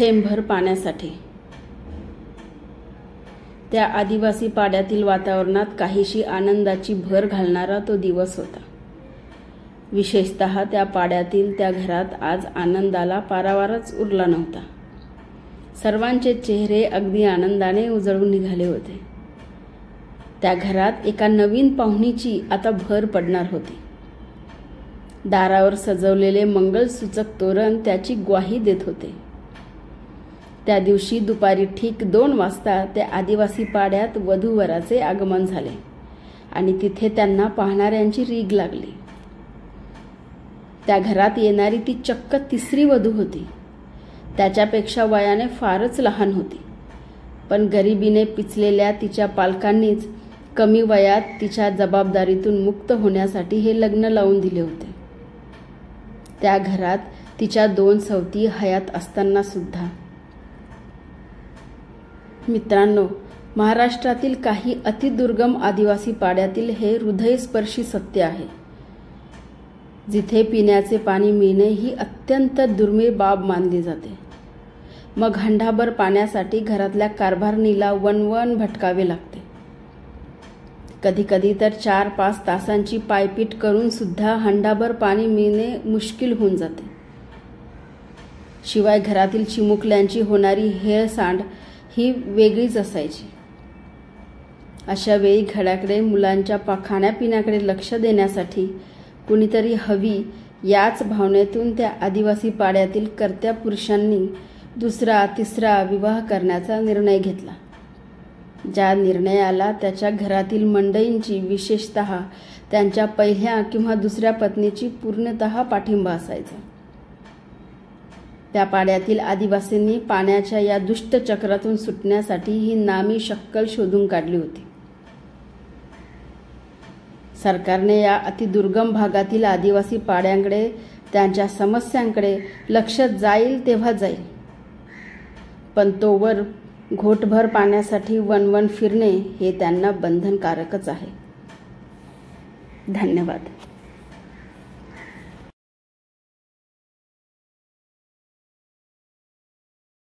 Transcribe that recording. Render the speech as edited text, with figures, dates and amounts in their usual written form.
थेंबभर पाण्यासाठी. त्या आदिवासी पाड्यातील वातावरणात काहीशी आनंदाची भर घालणारा तो दिवस होता. विशेषतः त्या पाड्यातील त्या घरात आज आनंदाला पारावारच उरला नव्हता. सर्वांचे चेहरे अगदी आनंदाने उजळून निघाले होते. त्या घरात एका नवीन पाहुणीची आता भर पडणार होती. दारावर सजवलेले मंगलसूचक तोरण त्याची ग्वाही देत होते. त्या दिवशी दुपारी ठीक 2 वाजता त्या आदिवासी पाड्यात वधूवराचे आगमन झाले आणि तिथे त्यांना पाहणाऱ्यांची रीघ लागली. त्या घरात येणारी ती चक्क 3री वधू होती. त्याच्यापेक्षा वयाने फारच लहान होती, पण गरिबीने पिचलेल्या तिच्या पालकांनीच कमी वयात तिच्या जबाबदारीतून मुक्त होण्यासाठी हे लग्न लावून दिले होते. त्या घरात तिच्या 2 सवती हयात असताना सुद्धा. मित्रांनो, महाराष्ट्रातील काही अतिदुर्गम आदिवासी पाड्यातील हे हृदयस्पर्शी सत्य आहे. जिथे पिण्याचे पाणी मिळणे ही अत्यंत दुर्मिळ बाब मानली जाते. मग हंडाभर पाण्यासाठी घरातल्या कारभारणीला वणवण भटकावे लागते. कधीकधी तर 4-5 तासांची पायपीट करून सुद्धा हंडाभर पाणी मिळणे मुश्किल होऊन जाते. शिवाय घरातील चिमुकल्यांची होणारी हेळसांड ही वेगळीच असायची. अशा वेळी घराकडे, मुलांच्या खाण्यापिण्याकडे लक्ष देण्यासाठी कुणीतरी हवी याच भावनेतून त्या आदिवासी पाड्यातील कर्त्या पुरुषांनी 2रा-3रा विवाह करण्याचा निर्णय घेतला. ज्या निर्णयाला त्याच्या घरातील मंडळींची, विशेषतः त्यांच्या पहिल्या किंवा 2ऱ्या पत्नीची पूर्णतः पाठिंबा असायचा. त्या पाड्यातील आदिवासींनी पाण्याच्या या दुष्ट चक्रातून सुटण्यासाठी ही नामी शक्कल शोधून काढली होती. सरकारने या अतिदुर्गम भागातील आदिवासी पाड्यांकडे, त्यांच्या समस्यांकडे लक्ष जाईल तेव्हा जाईल, पण तोवर घोटभर पाण्यासाठी वणवण फिरणे हे त्यांना बंधनकारकच आहे. धन्यवाद.